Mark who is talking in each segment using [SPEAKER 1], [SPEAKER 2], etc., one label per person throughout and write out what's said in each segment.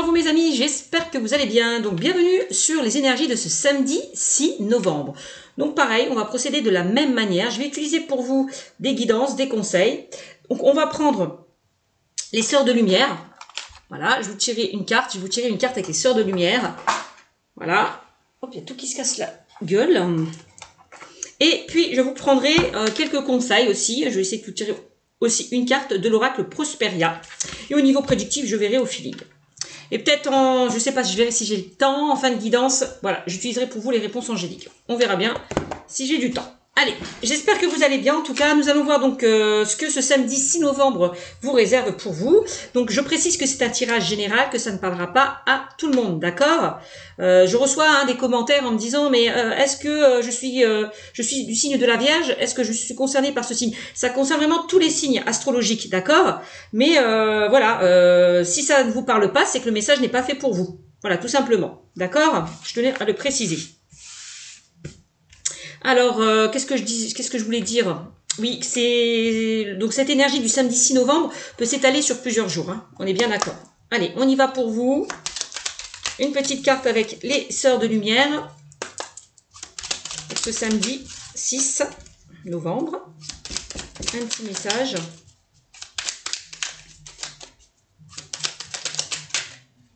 [SPEAKER 1] vous mes amis, j'espère que vous allez bien. Donc bienvenue sur les énergies de ce samedi 6 novembre. Donc pareil, on va procéder de la même manière. Je vais utiliser pour vous des guidances, des conseils. Donc on va prendre les sœurs de lumière. Voilà, je vais vous tirer une carte. Je vais vous tirer une carte avec les sœurs de lumière. Voilà. Hop, il y a tout qui se casse la gueule. Et puis je vous prendrai quelques conseils aussi. Je vais essayer de vous tirer aussi une carte de l'oracle Prosperia. Et au niveau prédictif, je verrai au feeling. Et peut-être je sais pas, je verrai si j'ai le temps, en fin de guidance, voilà, j'utiliserai pour vous les réponses angéliques. On verra bien si j'ai du temps. Allez, j'espère que vous allez bien. En tout cas, nous allons voir donc ce que ce samedi 6 novembre vous réserve pour vous. Donc, je précise que c'est un tirage général, que ça ne parlera pas à tout le monde, d'accord? Je reçois des commentaires en me disant, mais est-ce que je suis du signe de la Vierge? Est-ce que je suis concernée par ce signe? Ça concerne vraiment tous les signes astrologiques, d'accord? Mais voilà, si ça ne vous parle pas, c'est que le message n'est pas fait pour vous. Voilà, tout simplement, d'accord? Je tenais à le préciser. Alors, qu'est-ce que je voulais dire? Oui, c'est donc cette énergie du samedi 6 novembre peut s'étaler sur plusieurs jours. Hein. On est bien d'accord. Allez, on y va pour vous. Une petite carte avec les sœurs de lumière pour ce samedi 6 novembre. Un petit message.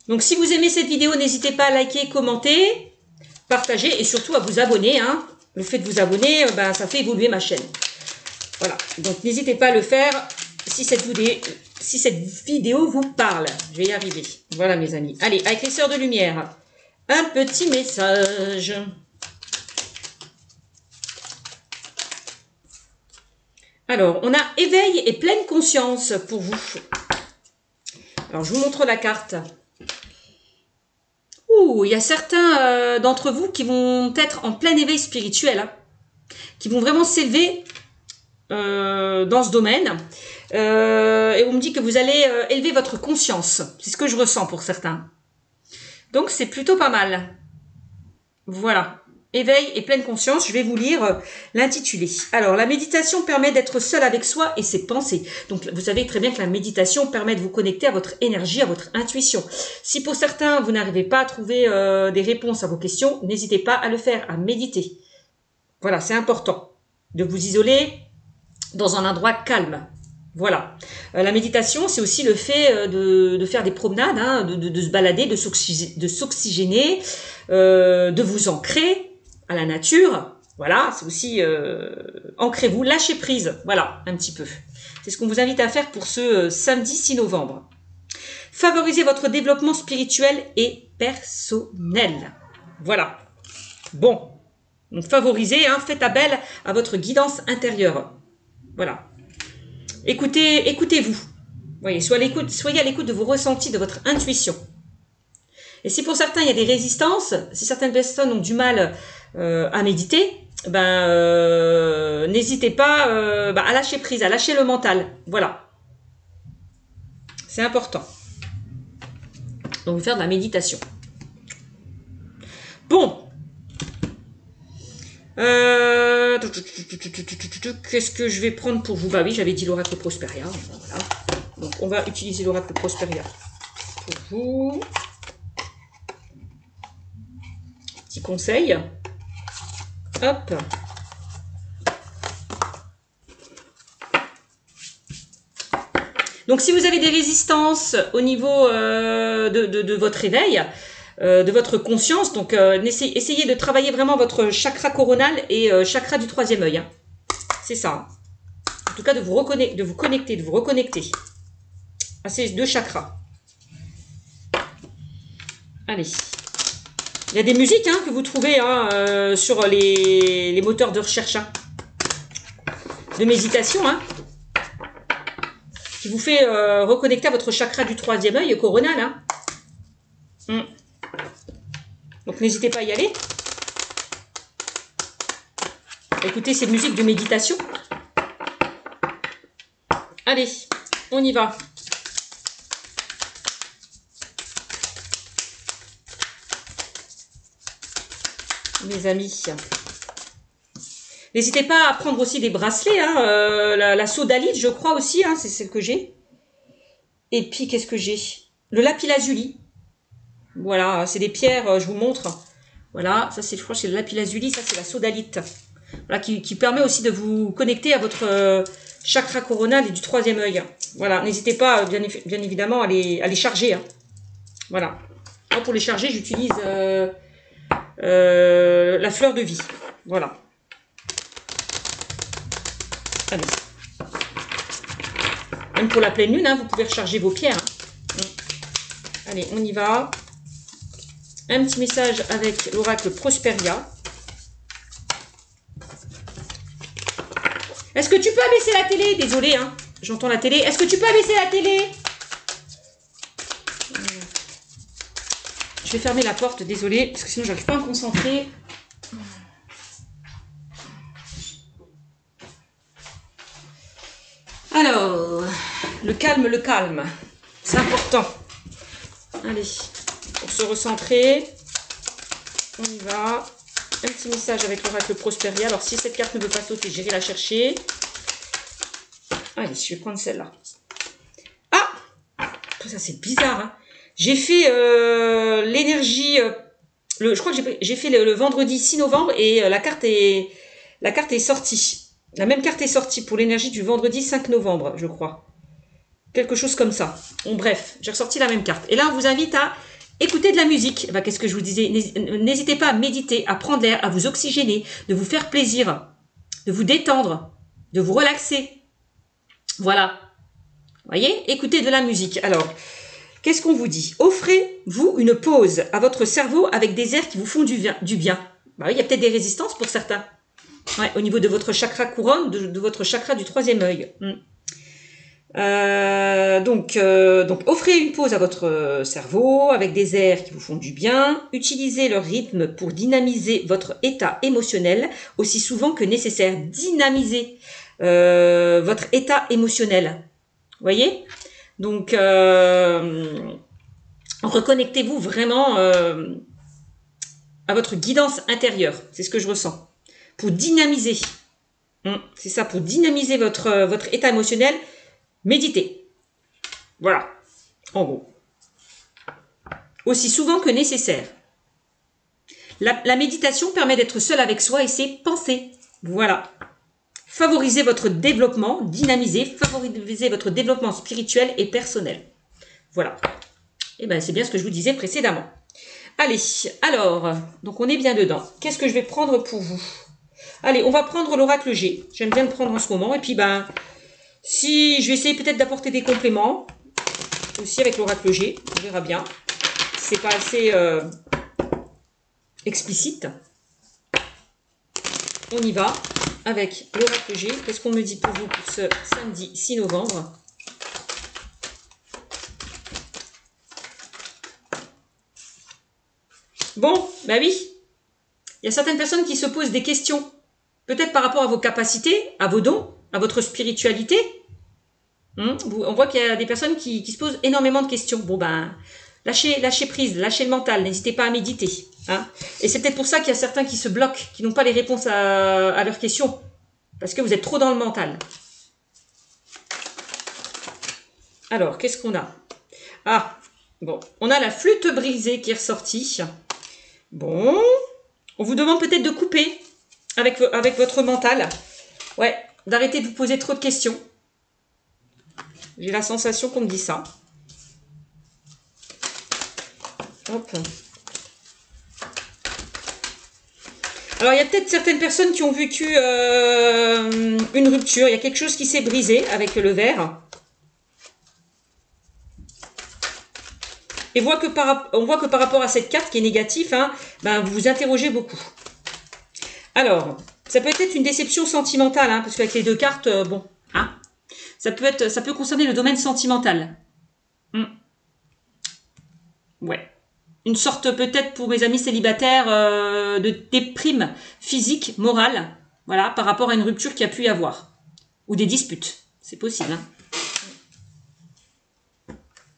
[SPEAKER 1] Donc, si vous aimez cette vidéo, n'hésitez pas à liker, commenter, partager et surtout à vous abonner. Hein. Le fait de vous abonner, ça fait évoluer ma chaîne. Voilà, donc n'hésitez pas à le faire si cette vidéo vous parle. Je vais y arriver. Voilà mes amis. Allez, avec les sœurs de lumière, un petit message. Alors, on a éveil et pleine conscience pour vous. Alors, je vous montre la carte. Ouh, il y a certains d'entre vous qui vont être en plein éveil spirituel, hein, qui vont vraiment s'élever dans ce domaine. Et on me dit que vous allez élever votre conscience. C'est ce que je ressens pour certains. Donc, c'est plutôt pas mal. Voilà. Éveil et pleine conscience, je vais vous lire l'intitulé. Alors, la méditation permet d'être seul avec soi et ses pensées. Donc, vous savez très bien que la méditation permet de vous connecter à votre énergie, à votre intuition. Si pour certains, vous n'arrivez pas à trouver des réponses à vos questions, n'hésitez pas à le faire, à méditer. Voilà, c'est important de vous isoler dans un endroit calme. Voilà. La méditation, c'est aussi le fait de faire des promenades, hein, de se balader, de s'oxygéner, de vous ancrer à la nature. Voilà, c'est aussi ancrez-vous, lâchez prise. Voilà, un petit peu. C'est ce qu'on vous invite à faire pour ce samedi 6 novembre. Favorisez votre développement spirituel et personnel. Voilà. Bon. Donc favorisez, hein, faites appel à votre guidance intérieure. Voilà. Écoutez-vous. Voyez, soyez à l'écoute de vos ressentis, de votre intuition. Et si pour certains, il y a des résistances, si certaines personnes ont du mal à méditer, n'hésitez pas à lâcher prise, à lâcher le mental. Voilà. C'est important. Donc, faire de la méditation. Bon. Qu'est-ce que je vais prendre pour vous? Bah oui, j'avais dit l'oracle Prosperia. Voilà. Donc, on va utiliser l'oracle Prosperia pour vous. Petit conseil. Hop. Donc, si vous avez des résistances au niveau de votre éveil, de votre conscience, donc essayez de travailler vraiment votre chakra coronal et chakra du troisième œil. Hein. C'est ça. Hein. En tout cas, de vous reconnecter à ces deux chakras. Allez. Il y a des musiques hein, que vous trouvez hein, sur les moteurs de recherche hein, de méditation, hein, qui vous fait reconnecter à votre chakra du troisième œil coronal. Hein. Donc n'hésitez pas à y aller. Écoutez ces musiques de méditation. Allez, on y va. Mes amis. N'hésitez pas à prendre aussi des bracelets. Hein, la sodalite, je crois aussi. Hein, c'est celle que j'ai. Et puis, qu'est-ce que j'ai? Le lapis lazuli. Voilà, c'est des pierres, je vous montre. Voilà, ça c'est, je crois que c'est le lapis-lazuli, ça c'est la sodalite. Voilà, qui permet aussi de vous connecter à votre chakra coronal et du troisième œil. Voilà, n'hésitez pas, bien évidemment, à les charger. Hein. Voilà. Moi, pour les charger, j'utilise la fleur de vie. Voilà. Allez. Même pour la pleine lune, hein, vous pouvez recharger vos pierres. Hein. Allez, on y va. Un petit message avec l'oracle Prosperia. Est-ce que tu peux abaisser la télé? Désolée, hein, j'entends la télé. Est-ce que tu peux abaisser la télé? Je vais fermer la porte, désolée, parce que sinon j'arrive pas à me concentrer. Alors, le calme, c'est important. Allez, pour se recentrer, on y va. Un petit message avec l'oracle Prosperia. Alors, si cette carte ne veut pas sauter, j'irai la chercher. Allez, je vais prendre celle-là. Ah! Ça, c'est bizarre, hein. J'ai fait l'énergie... je crois que j'ai fait le vendredi 6 novembre et la carte est sortie. La même carte est sortie pour l'énergie du vendredi 5 novembre, je crois. Quelque chose comme ça. Bon, bref, j'ai ressorti la même carte. Et là, on vous invite à écouter de la musique. Enfin, qu'est-ce que je vous disais? N'hésitez pas à méditer, à prendre l'air, à vous oxygéner, de vous faire plaisir, de vous détendre, de vous relaxer. Voilà. Vous voyez? Écoutez de la musique. Alors, qu'est-ce qu'on vous dit? Offrez-vous une pause à votre cerveau avec des airs qui vous font du bien. Bah oui, il y a peut-être des résistances pour certains. Ouais, au niveau de votre chakra couronne, de votre chakra du troisième œil. Donc, offrez une pause à votre cerveau avec des airs qui vous font du bien. Utilisez leur rythme pour dynamiser votre état émotionnel aussi souvent que nécessaire. Dynamiser votre état émotionnel. Vous voyez? Donc, reconnectez-vous vraiment à votre guidance intérieure. C'est ce que je ressens. Pour dynamiser. C'est ça, pour dynamiser votre état émotionnel. Méditez. Voilà. En gros. Aussi souvent que nécessaire. La méditation permet d'être seul avec soi et ses pensées. Voilà. Favorisez votre développement, favorisez votre développement spirituel et personnel. Voilà. Et bien, c'est bien ce que je vous disais précédemment. Allez, alors, donc on est bien dedans. Qu'est-ce que je vais prendre pour vous? Allez, on va prendre l'oracle G. J'aime bien le prendre en ce moment. Et puis, ben, si je vais essayer peut-être d'apporter des compléments aussi avec l'oracle G. On verra bien. C'est pas assez explicite. On y va avec l'oracle G. Qu'est-ce qu'on me dit pour vous pour ce samedi 6 novembre? Bon, bah oui. Il y a certaines personnes qui se posent des questions. Peut-être par rapport à vos capacités, à vos dons, à votre spiritualité. On voit qu'il y a des personnes qui se posent énormément de questions. Bon ben, lâchez prise, lâchez le mental, n'hésitez pas à méditer. Hein. Et c'est peut-être pour ça qu'il y a certains qui se bloquent, qui n'ont pas les réponses à leurs questions. Parce que vous êtes trop dans le mental. Alors, qu'est-ce qu'on a? Ah, bon, on a la flûte brisée qui est ressortie. Bon, on vous demande peut-être de couper avec votre mental. Ouais, d'arrêter de vous poser trop de questions. J'ai la sensation qu'on me dit ça. Hop. Alors, il y a peut-être certaines personnes qui ont vécu une rupture. Il y a quelque chose qui s'est brisé avec le verre. Et on voit que par rapport à cette carte qui est négative, hein, ben, vous vous interrogez beaucoup. Alors, ça peut être une déception sentimentale, hein, parce qu'avec les deux cartes, bon, hein, ça peut concerner le domaine sentimental. Ouais. Une sorte, peut-être pour mes amis célibataires, de déprime physique, morale, voilà, par rapport à une rupture qu'il y a pu y avoir. Ou des disputes. C'est possible, hein.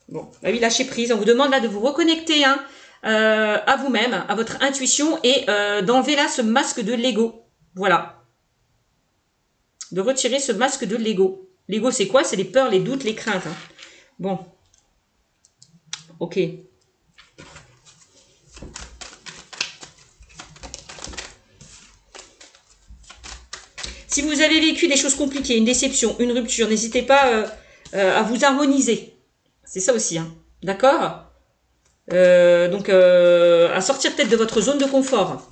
[SPEAKER 1] Bon, bah oui, lâchez prise. On vous demande là de vous reconnecter hein, à vous-même, à votre intuition et d'enlever là ce masque de l'ego. Voilà. De retirer ce masque de l'ego. L'ego, c'est quoi? C'est les peurs, les doutes, les craintes. Hein. Bon. Ok. Si vous avez vécu des choses compliquées, une déception, une rupture, n'hésitez pas à vous harmoniser. C'est ça aussi, hein. D'accord? Donc, à sortir peut-être de votre zone de confort.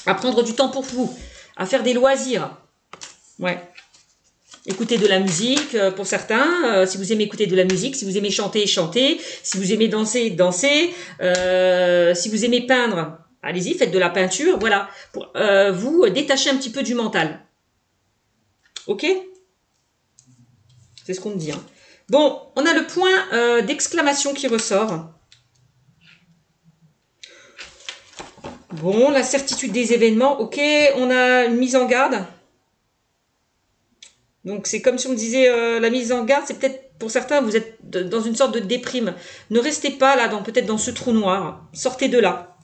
[SPEAKER 1] À prendre du temps pour vous. À faire des loisirs. Ouais. Écouter de la musique pour certains. Si vous aimez écouter de la musique. Si vous aimez chanter, chantez. Si vous aimez danser, dansez. Si vous aimez peindre, allez-y, faites de la peinture. Voilà. Pour vous détacher un petit peu du mental. Ok? C'est ce qu'on me dit, hein. Bon, on a le point d'exclamation qui ressort. Bon, la certitude des événements, ok. On a une mise en garde. Donc, c'est comme si on me disait, la mise en garde, c'est peut-être, pour certains, vous êtes dans une sorte de déprime. Ne restez pas là, peut-être dans ce trou noir. Sortez de là.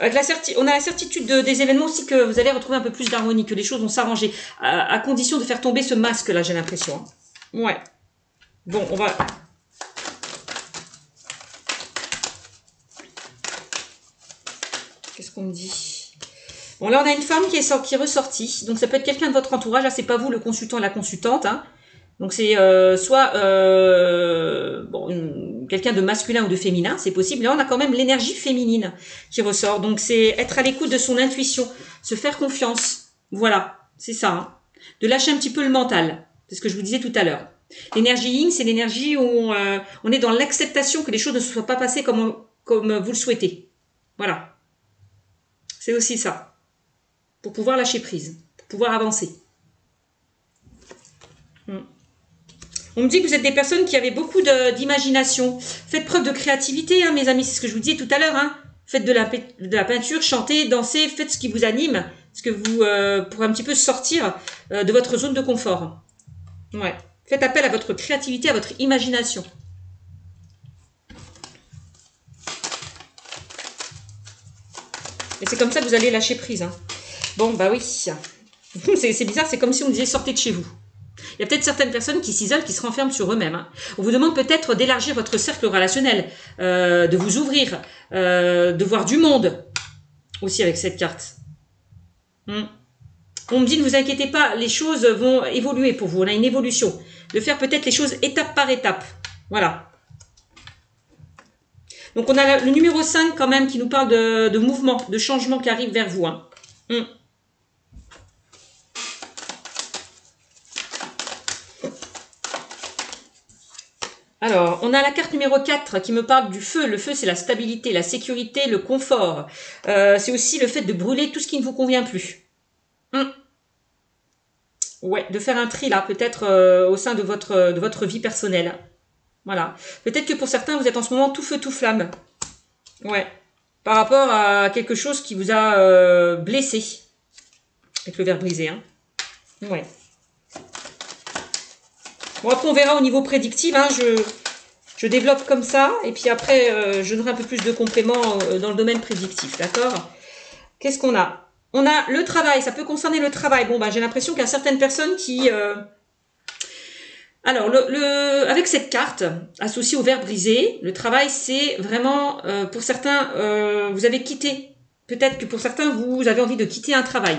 [SPEAKER 1] Avec on a la certitude des événements aussi que vous allez retrouver un peu plus d'harmonie, que les choses vont s'arranger. À condition de faire tomber ce masque-là, j'ai l'impression. Ouais. Bon, on va... Qu'est-ce qu'on me dit? Bon, là, on a une femme qui est ressortie. Donc, ça peut être quelqu'un de votre entourage. Là, c'est pas vous, le consultant et la consultante. Hein. Donc, c'est soit quelqu'un de masculin ou de féminin. C'est possible. Là, on a quand même l'énergie féminine qui ressort. Donc, c'est être à l'écoute de son intuition. Se faire confiance. Voilà. C'est ça. Hein. De lâcher un petit peu le mental. C'est ce que je vous disais tout à l'heure. L'énergie yin, c'est l'énergie où on est dans l'acceptation que les choses ne se soient pas passées comme vous le souhaitez. Voilà. C'est aussi ça. Pour pouvoir lâcher prise. Pour pouvoir avancer. On me dit que vous êtes des personnes qui avaient beaucoup d'imagination. Faites preuve de créativité, hein, mes amis. C'est ce que je vous disais tout à l'heure. Hein. Faites de la peinture, chantez, dansez. Faites ce qui vous anime. Ce que vous, pour un petit peu sortir de votre zone de confort. Ouais. Faites appel à votre créativité, à votre imagination. Et c'est comme ça que vous allez lâcher prise. Hein. Bon, bah oui. C'est bizarre, c'est comme si on me disait sortez de chez vous. Il y a peut-être certaines personnes qui s'isolent, qui se renferment sur eux-mêmes. Hein. On vous demande peut-être d'élargir votre cercle relationnel, de vous ouvrir, de voir du monde aussi avec cette carte. On me dit ne vous inquiétez pas, les choses vont évoluer pour vous. On a une évolution. De faire peut-être les choses étape par étape. Voilà. Donc, on a le numéro 5 quand même qui nous parle de mouvement, de changement qui arrive vers vous. Hein. Alors, on a la carte numéro 4 qui me parle du feu. Le feu, c'est la stabilité, la sécurité, le confort. C'est aussi le fait de brûler tout ce qui ne vous convient plus. Ouais, de faire un tri là, peut-être au sein de votre vie personnelle. Voilà. Peut-être que pour certains, vous êtes en ce moment tout feu, tout flamme. Ouais. Par rapport à quelque chose qui vous a blessé. Avec le verre brisé. Hein. Ouais. Bon, après, on verra au niveau prédictif. Hein, je développe comme ça. Et puis après, je donnerai un peu plus de compléments dans le domaine prédictif. D'accord? Qu'est-ce qu'on a? On a le travail. Ça peut concerner le travail. Bon, bah, j'ai l'impression qu'il y a certaines personnes qui... Alors, avec cette carte associée au verre brisé, le travail, c'est vraiment, pour certains, vous avez quitté. Peut-être que pour certains, vous avez envie de quitter un travail.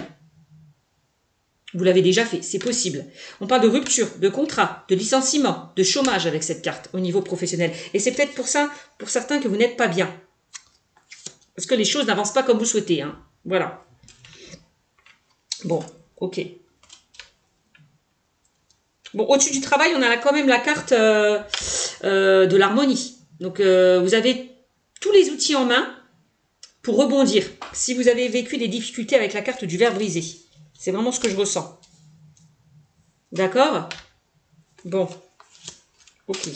[SPEAKER 1] Vous l'avez déjà fait, c'est possible. On parle de rupture, de contrat, de licenciement, de chômage avec cette carte au niveau professionnel. Et c'est peut-être pour ça, pour certains, que vous n'êtes pas bien. Parce que les choses n'avancent pas comme vous souhaitez. Hein. Voilà. Bon, ok. Bon, au-dessus du travail, on a quand même la carte de l'harmonie. Donc, vous avez tous les outils en main pour rebondir. Si vous avez vécu des difficultés avec la carte du verre brisé. C'est vraiment ce que je ressens. D'accord? Bon. Ok.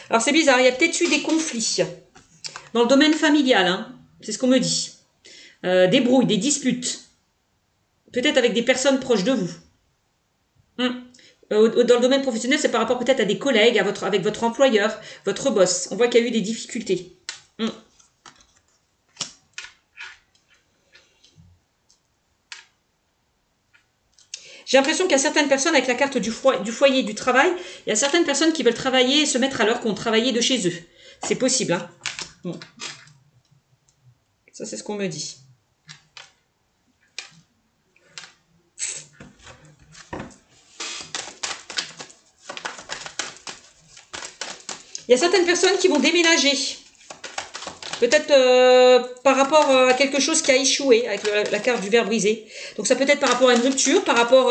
[SPEAKER 1] Alors, c'est bizarre. Il y a peut-être eu des conflits dans le domaine familial. Hein. C'est ce qu'on me dit. Des brouilles, des disputes. Peut-être avec des personnes proches de vous. Dans le domaine professionnel, c'est par rapport peut-être à des collègues, avec votre employeur, votre boss. On voit qu'il y a eu des difficultés. J'ai l'impression qu'il y a certaines personnes avec la carte du foyer, du travail, il y a certaines personnes qui veulent travailler et se mettre à leur compte, travailler de chez eux. C'est possible. Hein. Bon. Ça, c'est ce qu'on me dit. Il y a certaines personnes qui vont déménager. Peut-être par rapport à quelque chose qui a échoué avec la carte du verre brisé. Donc ça peut être par rapport à une rupture, par rapport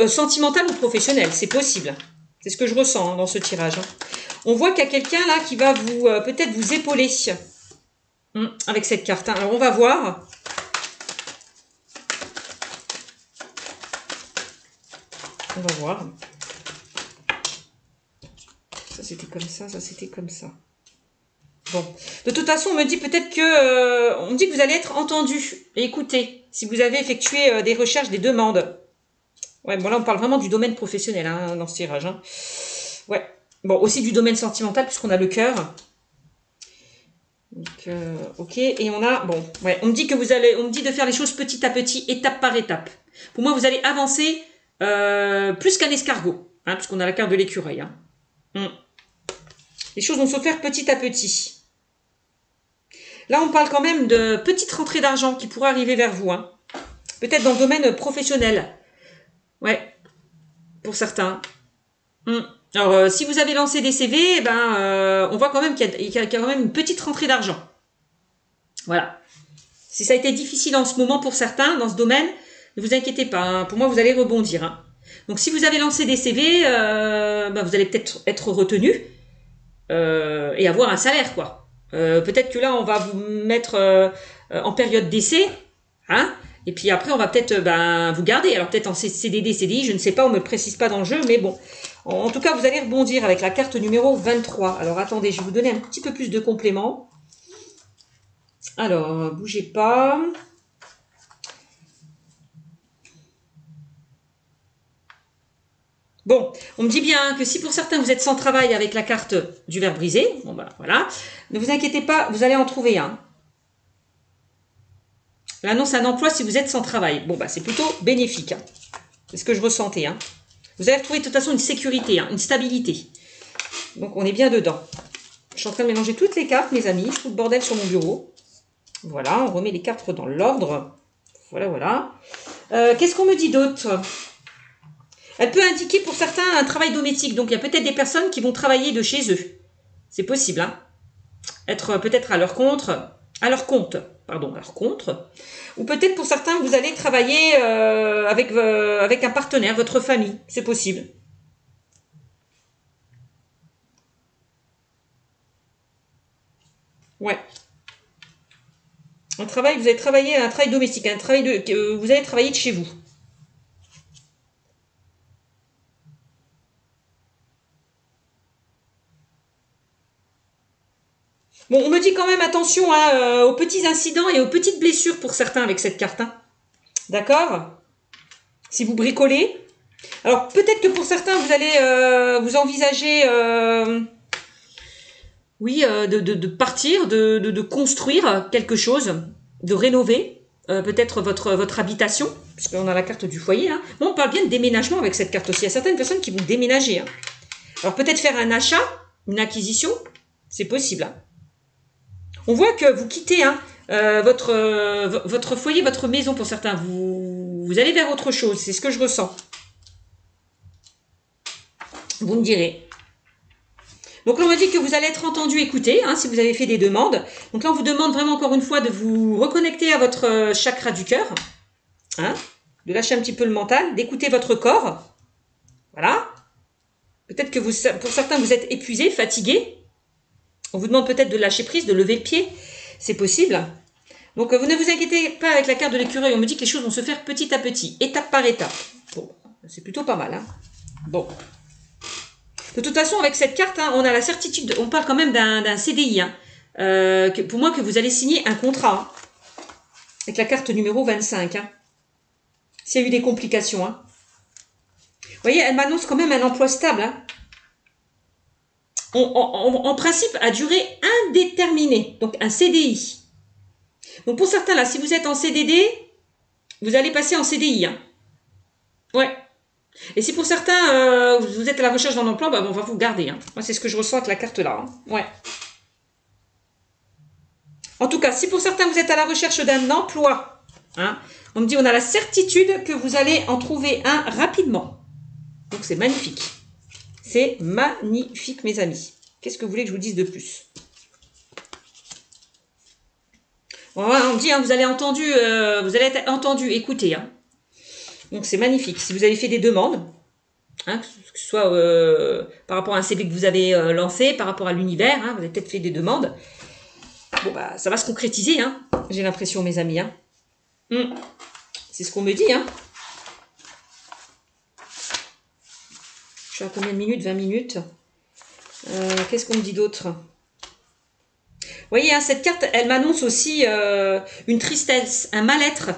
[SPEAKER 1] sentimental ou professionnel. C'est possible. C'est ce que je ressens hein, dans ce tirage. Hein. On voit qu'il y a quelqu'un là qui va vous peut-être vous épauler avec cette carte. Hein. Alors on va voir. On va voir. Ça c'était comme ça c'était comme ça. Bon, de toute façon, on me dit peut-être que, on me dit que vous allez être entendu et écouté si vous avez effectué des recherches, des demandes. Ouais, bon là on parle vraiment du domaine professionnel hein, dans ce tirage. Hein. Ouais, bon aussi du domaine sentimental puisqu'on a le cœur. Donc, ok, et on a, bon, ouais, on me dit que vous allez, on me dit de faire les choses petit à petit, étape par étape. Pour moi, vous allez avancer plus qu'un escargot, hein, puisqu'on a la carte de l'écureuil. Hein. Les choses vont se faire petit à petit. Là, on parle quand même de petites rentrées d'argent qui pourraient arriver vers vous. Hein. Peut-être dans le domaine professionnel. Ouais, pour certains. Alors, si vous avez lancé des CV, ben, on voit quand même qu'il y a quand même une petite rentrée d'argent. Voilà. Si ça a été difficile en ce moment pour certains dans ce domaine, ne vous inquiétez pas. Hein. Pour moi, vous allez rebondir. Hein. Donc, si vous avez lancé des CV, ben, vous allez peut-être être retenu et avoir un salaire, quoi. Peut-être que là, on va vous mettre en période d'essai, hein, et puis après, on va peut-être vous garder. Alors peut-être en CDD, CDI, je ne sais pas, on ne me le précise pas dans le jeu, mais bon. En tout cas, vous allez rebondir avec la carte numéro 23. Alors attendez, je vais vous donner un petit peu plus de compléments. Alors, bougez pas. Bon, on me dit bien que si pour certains vous êtes sans travail avec la carte du verre brisé, bon ben voilà, ne vous inquiétez pas, vous allez en trouver un. L'annonce d'un emploi si vous êtes sans travail. Bon ben c'est plutôt bénéfique. Hein. C'est ce que je ressentais. Hein. Vous allez retrouver de toute façon une sécurité, hein, une stabilité. Donc on est bien dedans. Je suis en train de mélanger toutes les cartes, mes amis. Je fous le bordel sur mon bureau. Voilà, on remet les cartes dans l'ordre. Voilà, voilà. Qu'est-ce qu'on me dit d'autre ? Elle peut indiquer pour certains un travail domestique. Donc, il y a peut-être des personnes qui vont travailler de chez eux. C'est possible. Hein. Être peut-être à leur compte. Ou peut-être pour certains, vous allez travailler avec un partenaire, votre famille. C'est possible. Ouais. Un travail, vous allez travailler un travail domestique. Un travail vous allez travailler de chez vous. Bon, on me dit quand même attention hein, aux petits incidents et aux petites blessures pour certains avec cette carte. Hein. D'accord ? Si vous bricolez. Alors, peut-être que pour certains, vous allez vous envisager de partir, de construire quelque chose, de rénover peut-être votre habitation, puisqu'on a la carte du foyer. Hein. Bon, on parle bien de déménagement avec cette carte aussi. Il y a certaines personnes qui vont déménager. Hein. Alors, peut-être faire un achat, une acquisition, c'est possible. Hein. On voit que vous quittez hein, votre foyer, votre maison pour certains. Vous allez vers autre chose. C'est ce que je ressens. Vous me direz. Donc là, on me dit que vous allez être entendu, écouté, hein, si vous avez fait des demandes. Donc là, on vous demande vraiment encore une fois de vous reconnecter à votre chakra du cœur. Hein, de lâcher un petit peu le mental, d'écouter votre corps. Voilà. Peut-être que pour certains, vous êtes épuisé, fatigué. On vous demande peut-être de lâcher prise, de lever le pied. C'est possible. Donc, vous ne vous inquiétez pas avec la carte de l'écureuil. On me dit que les choses vont se faire petit à petit, étape par étape. Bon, c'est plutôt pas mal. Hein. Bon. De toute façon, avec cette carte, hein, on a la certitude, on parle quand même d'un CDI. Hein, pour moi, que vous allez signer un contrat. Hein, avec la carte numéro 25. Hein, s'il y a eu des complications. Hein. Vous voyez, elle m'annonce quand même un emploi stable. Hein. En principe, à durée indéterminée. Donc, un CDI. Donc, pour certains, là, si vous êtes en CDD, vous allez passer en CDI. Hein. Ouais. Et si pour certains, vous êtes à la recherche d'un emploi, bah, on va vous garder. Hein. Moi, c'est ce que je ressens avec la carte là. Hein. Ouais. En tout cas, si pour certains vous êtes à la recherche d'un emploi, hein, on me dit on a la certitude que vous allez en trouver un rapidement. Donc c'est magnifique. C'est magnifique mes amis. Qu'est-ce que vous voulez que je vous dise de plus? Bon, on me dit, hein, vous allez être entendu, écoutez. Hein. Donc c'est magnifique. Si vous avez fait des demandes, hein, que ce soit par rapport à un CV que vous avez lancé, par rapport à l'univers, hein, vous avez peut-être fait des demandes. Bon bah ça va se concrétiser, hein, j'ai l'impression mes amis. Hein. C'est ce qu'on me dit. Hein. Je suis à combien de minutes? 20 minutes. Qu'est-ce qu'on me dit d'autre? Vous voyez, hein, cette carte, elle m'annonce aussi une tristesse, un mal-être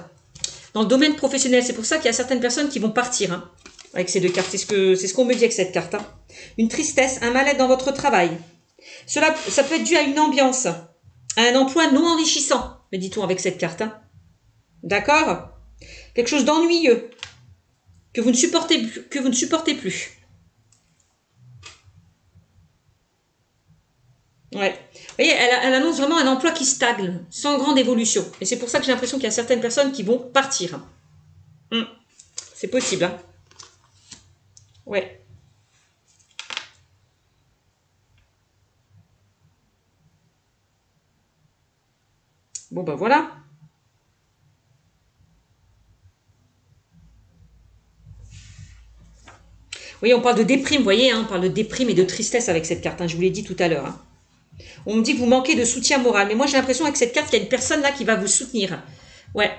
[SPEAKER 1] dans le domaine professionnel. C'est pour ça qu'il y a certaines personnes qui vont partir hein, avec ces deux cartes. C'est ce qu'on me dit avec cette carte. Hein. Une tristesse, un mal-être dans votre travail. Ça peut être dû à une ambiance, à un emploi non enrichissant, me dit-on avec cette carte. Hein. D'accord? Quelque chose d'ennuyeux que vous ne supportez plus. Ouais. Vous voyez, elle annonce vraiment un emploi qui stagne, sans grande évolution. Et c'est pour ça que j'ai l'impression qu'il y a certaines personnes qui vont partir. C'est possible. Hein. Ouais. Bon, ben voilà. Oui, on parle de déprime, vous voyez, hein, on parle de déprime et de tristesse avec cette carte. Hein, je vous l'ai dit tout à l'heure. Hein. On me dit que vous manquez de soutien moral. Mais moi, j'ai l'impression avec cette carte qu'il y a une personne là qui va vous soutenir. Ouais.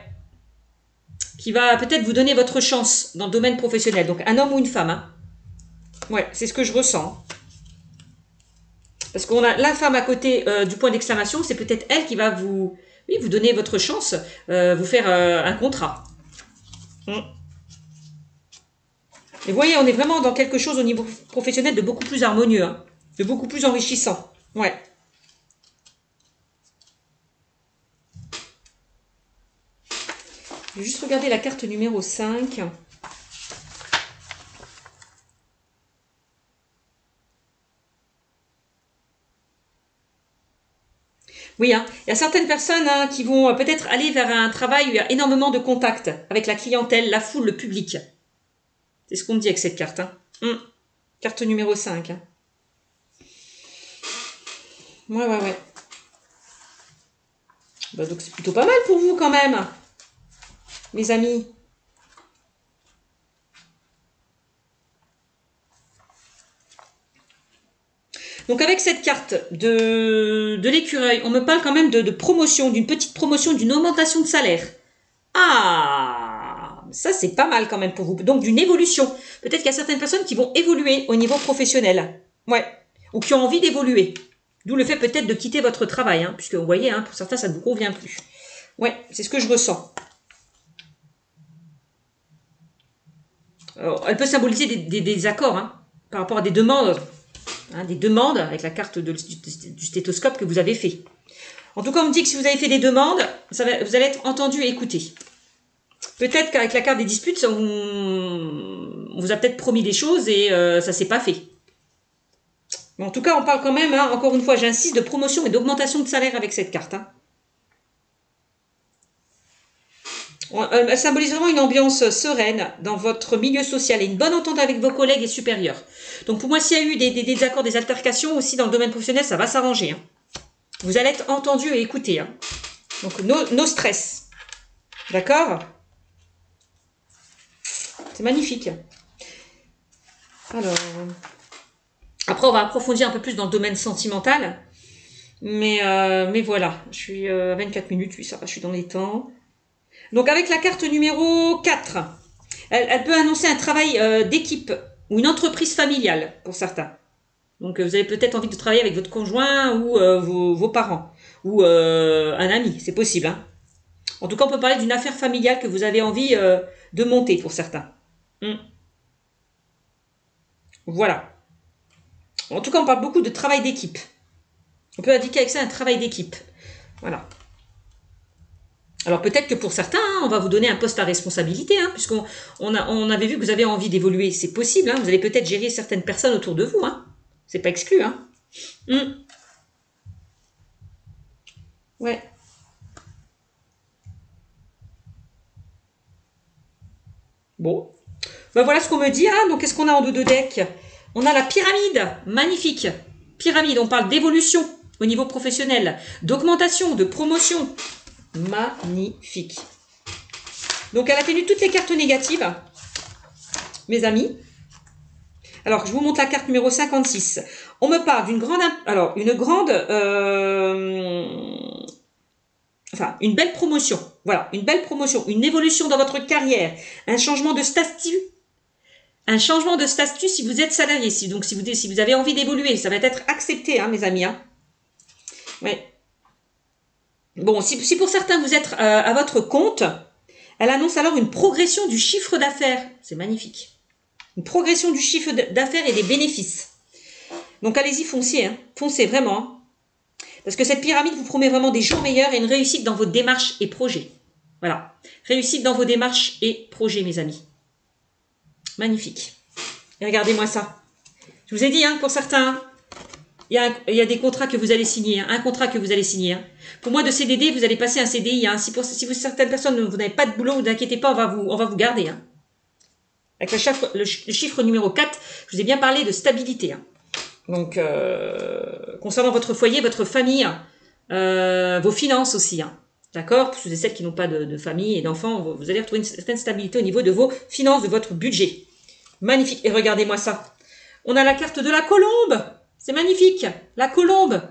[SPEAKER 1] Qui va peut-être vous donner votre chance dans le domaine professionnel. Donc, un homme ou une femme. Hein. Ouais, c'est ce que je ressens. Parce qu'on a la femme à côté du point d'exclamation. C'est peut-être elle qui va vous donner votre chance, vous faire un contrat. Et vous voyez, on est vraiment dans quelque chose au niveau professionnel de beaucoup plus harmonieux. Hein, de beaucoup plus enrichissant. Ouais. Je vais juste regarder la carte numéro 5. Oui, hein, il y a certaines personnes hein, qui vont peut-être aller vers un travail où il y a énormément de contacts avec la clientèle, la foule, le public. C'est ce qu'on me dit avec cette carte. Hein. Carte numéro 5. Hein. Ouais. Bah, donc c'est plutôt pas mal pour vous quand même, mes amis. Donc avec cette carte de l'écureuil, on me parle quand même de promotion, d'une petite promotion, d'une augmentation de salaire. Ah, ça c'est pas mal quand même pour vous. Donc d'une évolution. Peut-être qu'il y a certaines personnes qui vont évoluer au niveau professionnel. Ouais. Ou qui ont envie d'évoluer. D'où le fait peut-être de quitter votre travail. Hein, puisque vous voyez, hein, pour certains ça ne vous convient plus. Ouais, c'est ce que je ressens. Alors, elle peut symboliser des accords hein, par rapport à des demandes. Hein, des demandes avec la carte du stéthoscope que vous avez fait. En tout cas, on me dit que si vous avez fait des demandes, vous allez être entendu et écouté. Peut-être qu'avec la carte des disputes, on vous a peut-être promis des choses et ça s'est pas fait. Mais en tout cas, on parle quand même, hein, encore une fois, j'insiste, de promotion et d'augmentation de salaire avec cette carte. Hein. Elle symbolise vraiment une ambiance sereine dans votre milieu social et une bonne entente avec vos collègues et supérieurs. Donc pour moi, s'il y a eu des désaccords, des altercations aussi dans le domaine professionnel, ça va s'arranger. Hein. Vous allez être entendu et écouté. Hein. Donc no stress. D'accord? C'est magnifique. Alors, après, on va approfondir un peu plus dans le domaine sentimental. Mais voilà, je suis à 24 minutes, oui, ça va, je suis dans les temps. Donc avec la carte numéro 4, elle peut annoncer un travail d'équipe ou une entreprise familiale pour certains. Donc vous avez peut-être envie de travailler avec votre conjoint ou vos parents ou un ami, c'est possible. Hein. En tout cas, on peut parler d'une affaire familiale que vous avez envie de monter pour certains. Voilà. En tout cas, on parle beaucoup de travail d'équipe. On peut indiquer avec ça un travail d'équipe. Voilà. Alors peut-être que pour certains, hein, on va vous donner un poste à responsabilité, hein, puisqu'on avait vu que vous avez envie d'évoluer. C'est possible, hein, vous allez peut-être gérer certaines personnes autour de vous. Hein. C'est pas exclu. Hein. Ouais. Bon. Ben voilà ce qu'on me dit. Hein. Donc, qu'est-ce qu'on a en dos de deck? On a la pyramide. Magnifique. Pyramide, on parle d'évolution au niveau professionnel, d'augmentation, de promotion. Magnifique. Donc, elle a tenu toutes les cartes négatives, mes amis. Alors, je vous montre la carte numéro 56. On me parle d'une grande... Alors, une grande... Enfin, une belle promotion. Voilà, une belle promotion. Une évolution dans votre carrière. Un changement de statut. Un changement de statut si vous êtes salarié. Donc, si vous avez envie d'évoluer, ça va être accepté, hein, mes amis. Hein. Ouais. Bon, si pour certains, vous êtes à votre compte, elle annonce alors une progression du chiffre d'affaires. C'est magnifique. Une progression du chiffre d'affaires et des bénéfices. Donc, allez-y, foncez. Hein. Foncez, vraiment. Hein. Parce que cette pyramide vous promet vraiment des jours meilleurs et une réussite dans vos démarches et projets. Voilà. Réussite dans vos démarches et projets, mes amis. Magnifique. Et regardez-moi ça. Je vous ai dit, hein, pour certains, il y a des contrats que vous allez signer. Hein, un contrat que vous allez signer. Hein. Pour moi, de CDD, vous allez passer un CDI. Hein. Si certaines personnes, vous n'avez pas de boulot, vous inquiétez pas, on va vous garder. Hein. Avec le chiffre numéro 4, je vous ai bien parlé de stabilité. Hein. Donc, concernant votre foyer, votre famille, vos finances aussi, hein. D'accord? Pour ceux et celles qui n'ont pas de famille et d'enfants, vous allez retrouver une certaine stabilité au niveau de vos finances, de votre budget. Magnifique. Et regardez-moi ça. On a la carte de la colombe. C'est magnifique. La colombe.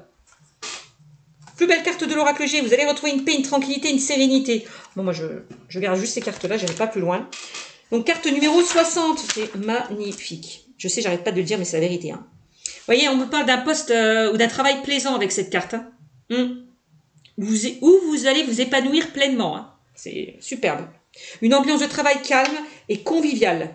[SPEAKER 1] Plus belle carte de l'oracle G. Vous allez retrouver une paix, une tranquillité, une sérénité. Bon, moi, je garde juste ces cartes-là. Je n'irai pas plus loin. Donc, carte numéro 60. C'est magnifique. Je sais, j'arrête pas de le dire, mais c'est la vérité, hein. Vous voyez, on me parle d'un poste ou d'un travail plaisant avec cette carte. Hein. Où vous allez vous épanouir pleinement. Hein. C'est superbe. Une ambiance de travail calme et conviviale.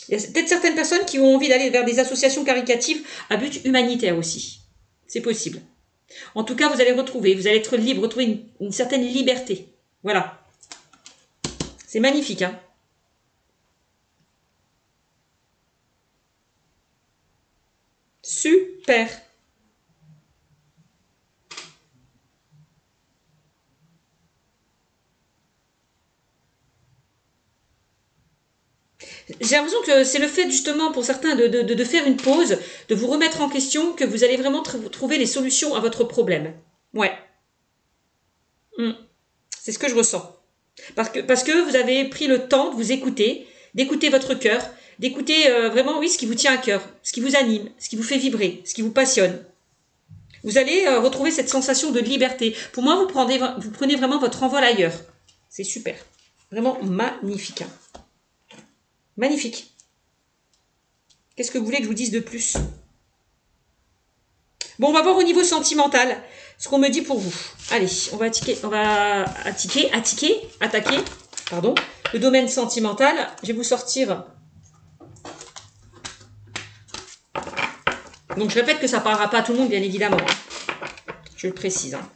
[SPEAKER 1] Il y a peut-être certaines personnes qui ont envie d'aller vers des associations caritatives à but humanitaire aussi. C'est possible. En tout cas, vous allez être libre, retrouver une certaine liberté. Voilà. C'est magnifique, hein. Super. J'ai l'impression que c'est le fait justement pour certains de faire une pause, de vous remettre en question, que vous allez vraiment trouver les solutions à votre problème. Ouais. C'est ce que je ressens. Parce que vous avez pris le temps de vous écouter, d'écouter votre cœur, d'écouter vraiment, oui, ce qui vous tient à cœur, ce qui vous anime, ce qui vous fait vibrer, ce qui vous passionne. Vous allez retrouver cette sensation de liberté. Pour moi, vous prenez vraiment votre envol ailleurs. C'est super. Vraiment magnifique. Hein. Magnifique. Qu'est-ce que vous voulez que je vous dise de plus? Bon, on va voir au niveau sentimental ce qu'on me dit pour vous. Allez, on va attaquer, pardon, le domaine sentimental. Je vais vous sortir. Donc, je répète que ça ne parlera pas à tout le monde, bien évidemment. Je le précise. Hein.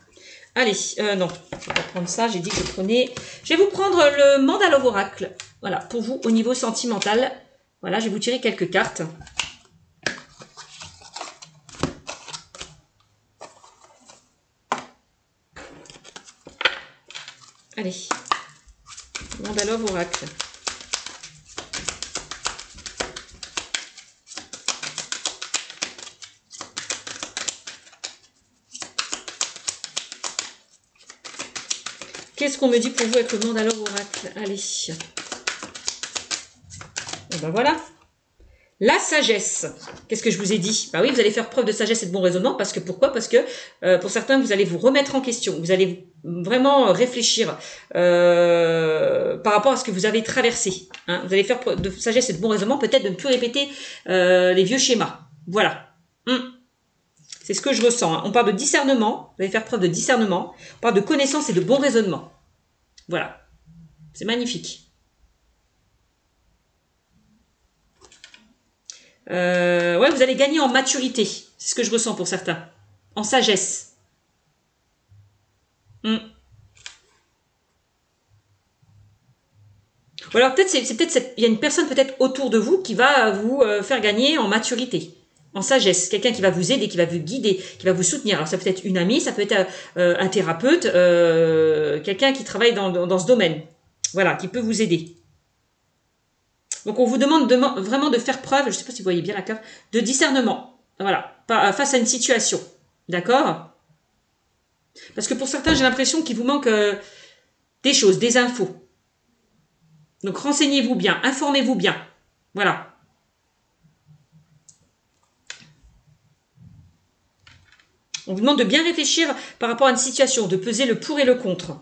[SPEAKER 1] Allez, non, je ne vais pas prendre ça. J'ai dit que je prenais... Je vais vous prendre le Mandalove Oracle. Voilà, pour vous, au niveau sentimental. Voilà, je vais vous tirer quelques cartes. Allez, Mandalove Oracle. Qu'est-ce qu'on me dit pour vous avec le Mandalove Oracle? Allez. Et ben voilà. La sagesse. Qu'est-ce que je vous ai dit? Bah oui, vous allez faire preuve de sagesse et de bon raisonnement. Parce que pourquoi? Parce que pour certains, vous allez vous remettre en question. Vous allez vraiment réfléchir par rapport à ce que vous avez traversé. Hein. Vous allez faire preuve de sagesse et de bon raisonnement. Peut-être de ne plus répéter les vieux schémas. Voilà. C'est ce que je ressens. Hein. On parle de discernement. Vous allez faire preuve de discernement. On parle de connaissance et de bon raisonnement. Voilà. C'est magnifique. Ouais, vous allez gagner en maturité. C'est ce que je ressens pour certains. En sagesse. Ou alors peut-être il y a une personne peut-être autour de vous qui va vous faire gagner en maturité. en sagesse. Quelqu'un qui va vous aider, qui va vous guider, qui va vous soutenir. Alors ça peut être une amie, ça peut être un thérapeute, quelqu'un qui travaille dans ce domaine. Voilà, qui peut vous aider. Donc on vous demande vraiment de faire preuve, je ne sais pas si vous voyez bien la carte, de discernement. Voilà, face à une situation. D'accord? Parce que pour certains, j'ai l'impression qu'il vous manque des choses, des infos. Donc renseignez-vous bien, informez-vous bien. Voilà. On vous demande de bien réfléchir par rapport à une situation, de peser le pour et le contre.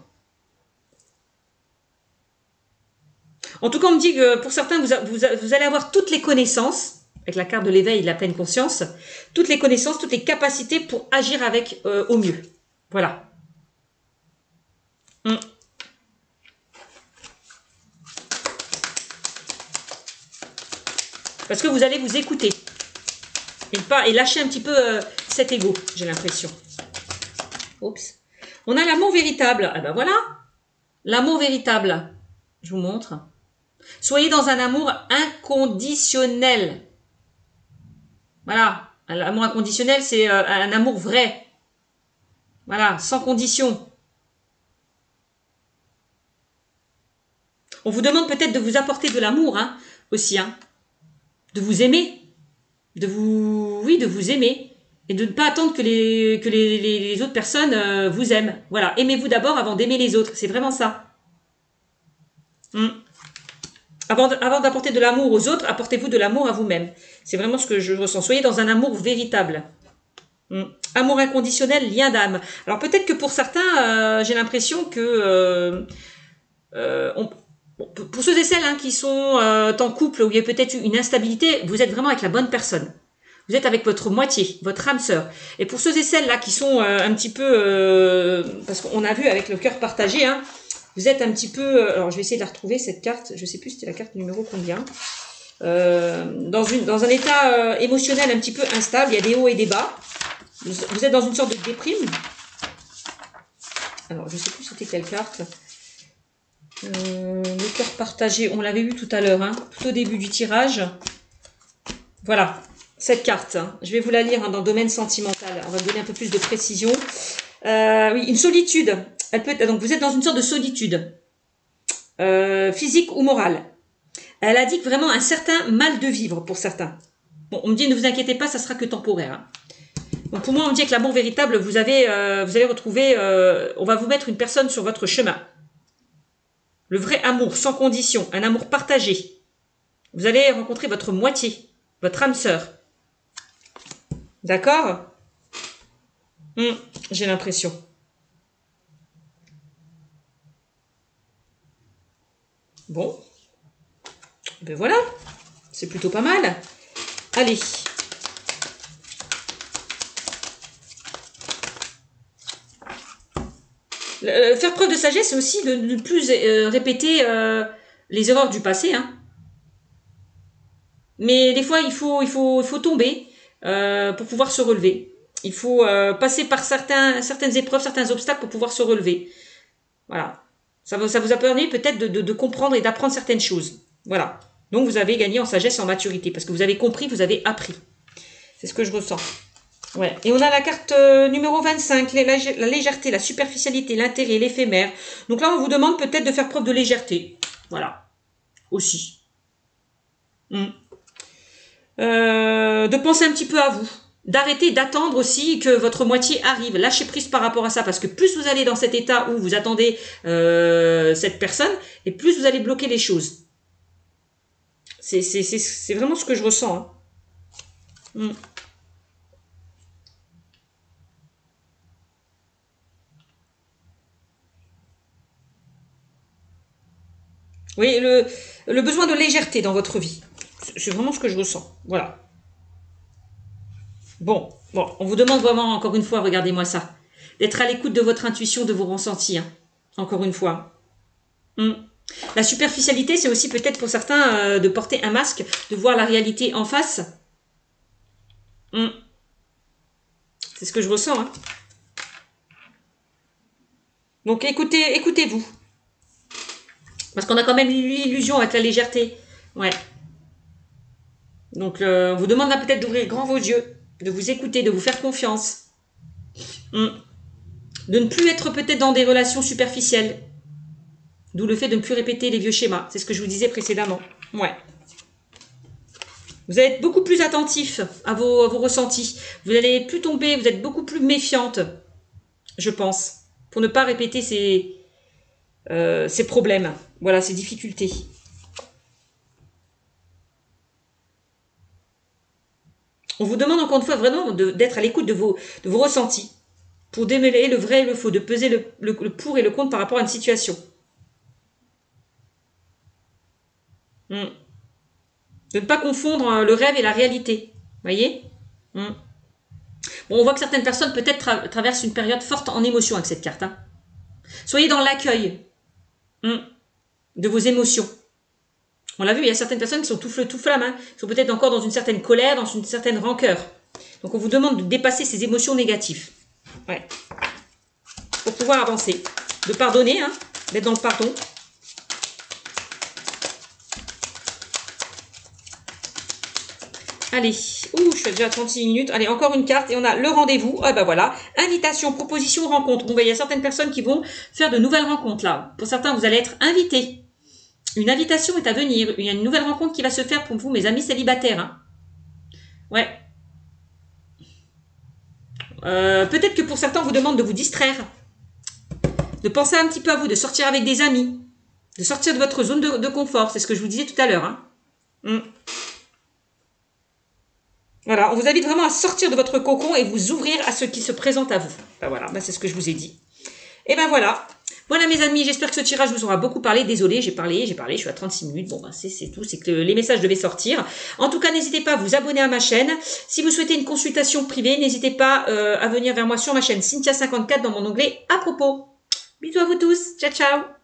[SPEAKER 1] En tout cas, on me dit que pour certains, vous allez avoir toutes les connaissances, avec la carte de l'éveil et de la pleine conscience, toutes les connaissances, toutes les capacités pour agir avec au mieux. Voilà. Parce que vous allez vous écouter. Et lâcher un petit peu cet ego, j'ai l'impression. Oups. On a l'amour véritable. Ah ben voilà. L'amour véritable. Je vous montre. Soyez dans un amour inconditionnel. Voilà. L'amour inconditionnel, c'est un amour vrai. Voilà, sans condition. On vous demande peut-être de vous apporter de l'amour, hein, aussi, hein. De vous aimer. De vous aimer. Et de ne pas attendre que les autres personnes vous aiment. Voilà, aimez-vous d'abord avant d'aimer les autres. C'est vraiment ça. Avant d'apporter de l'amour aux autres, apportez-vous de l'amour à vous-même. C'est vraiment ce que je ressens. Soyez dans un amour véritable. Amour inconditionnel, lien d'âme. Alors peut-être que pour certains, j'ai l'impression que pour ceux et celles qui sont en couple où il y a peut-être une instabilité, vous êtes vraiment avec la bonne personne. Vous êtes avec votre moitié, votre âme sœur. Et pour ceux et celles là qui sont un petit peu, parce qu'on a vu avec le cœur partagé, hein, vous êtes un petit peu. Alors je vais essayer de la retrouver cette carte. Je sais plus c'était la carte numéro combien. Dans un état émotionnel un petit peu instable. Il y a des hauts et des bas. Vous êtes dans une sorte de déprime. Alors je sais plus c'était quelle carte. Le cœur partagé, on l'avait vu tout à l'heure, hein, tout au début du tirage. Voilà. Cette carte, hein. Je vais vous la lire dans le domaine sentimental. On va vous donner un peu plus de précision. Oui, une solitude. Donc vous êtes dans une sorte de solitude, physique ou morale. Elle indique vraiment un certain mal de vivre pour certains. Bon, on me dit ne vous inquiétez pas, ça sera que temporaire. Hein. Donc pour moi, on me dit que l'amour véritable, vous allez retrouver. On va vous mettre une personne sur votre chemin. Le vrai amour, sans condition, un amour partagé. Vous allez rencontrer votre moitié, votre âme sœur. D'accord? J'ai l'impression. Bon. Ben voilà. C'est plutôt pas mal. Allez. Faire preuve de sagesse, c'est aussi de ne plus répéter les erreurs du passé. Hein. Mais des fois, il faut tomber pour pouvoir se relever. Il faut passer par certaines épreuves, certains obstacles pour pouvoir se relever. Voilà. Ça vous a permis peut-être de comprendre et d'apprendre certaines choses. Voilà. Donc, vous avez gagné en sagesse et en maturité. Parce que vous avez compris, vous avez appris. C'est ce que je ressens. Ouais. Et on a la carte numéro 25, la légèreté, la superficialité, l'intérêt, l'éphémère. Donc là, on vous demande peut-être de faire preuve de légèreté. Voilà. Aussi. De penser un petit peu à vous. D'arrêter d'attendre aussi que votre moitié arrive. Lâchez prise par rapport à ça. Parce que plus vous allez dans cet état où vous attendez cette personne, et plus vous allez bloquer les choses. C'est vraiment ce que je ressens. Hein. Oui, le besoin de légèreté dans votre vie. C'est vraiment ce que je ressens. Voilà. Bon, on vous demande vraiment, encore une fois, regardez-moi ça, d'être à l'écoute de votre intuition, de vos ressentis. Hein. Encore une fois. La superficialité, c'est aussi peut-être pour certains de porter un masque, de voir la réalité en face. C'est ce que je ressens. Hein. Donc écoutez-vous. Parce qu'on a quand même l'illusion avec la légèreté. Ouais. Donc, on vous demande là peut-être d'ouvrir grand vos yeux, de vous écouter, de vous faire confiance. De ne plus être peut-être dans des relations superficielles. D'où le fait de ne plus répéter les vieux schémas. C'est ce que je vous disais précédemment. Ouais. Vous allez être beaucoup plus attentif à vos ressentis. Vous n'allez plus tomber, vous êtes beaucoup plus méfiante, je pense, pour ne pas répéter ces problèmes. Voilà, ces difficultés. On vous demande encore une fois vraiment d'être à l'écoute de vos ressentis pour démêler le vrai et le faux, de peser le pour et le contre par rapport à une situation. De ne pas confondre le rêve et la réalité. Voyez? Bon, on voit que certaines personnes peut-être traversent une période forte en émotion avec cette carte. Hein. Soyez dans l'accueil de vos émotions. On l'a vu, il y a certaines personnes qui sont tout feu, tout flamme, hein, qui sont peut-être encore dans une certaine colère, dans une certaine rancœur. Donc on vous demande de dépasser ces émotions négatives. Ouais. Pour pouvoir avancer. De pardonner, hein, d'être dans le pardon. Allez, je suis déjà à 36 minutes. Allez, encore une carte et on a le rendez-vous. Ah ben voilà, invitation, proposition, rencontre. Bon, ben, il y a certaines personnes qui vont faire de nouvelles rencontres là. Pour certains, vous allez être invités. Une invitation est à venir. Il y a une nouvelle rencontre qui va se faire pour vous, mes amis célibataires. Hein. Ouais. Peut-être que pour certains, on vous demande de vous distraire. De penser un petit peu à vous, de sortir avec des amis. De sortir de votre zone de confort. C'est ce que je vous disais tout à l'heure. Hein. Voilà, on vous invite vraiment à sortir de votre cocon et vous ouvrir à ce qui se présente à vous. Ben voilà, c'est ce que je vous ai dit. Et ben voilà. Voilà mes amis, j'espère que ce tirage vous aura beaucoup parlé. Désolée, j'ai parlé, je suis à 36 minutes. Bon, ben c'est tout, c'est que les messages devaient sortir. En tout cas, n'hésitez pas à vous abonner à ma chaîne. Si vous souhaitez une consultation privée, n'hésitez pas à venir vers moi sur ma chaîne Cynthia54 dans mon onglet à propos. Bisous à vous tous, ciao ciao.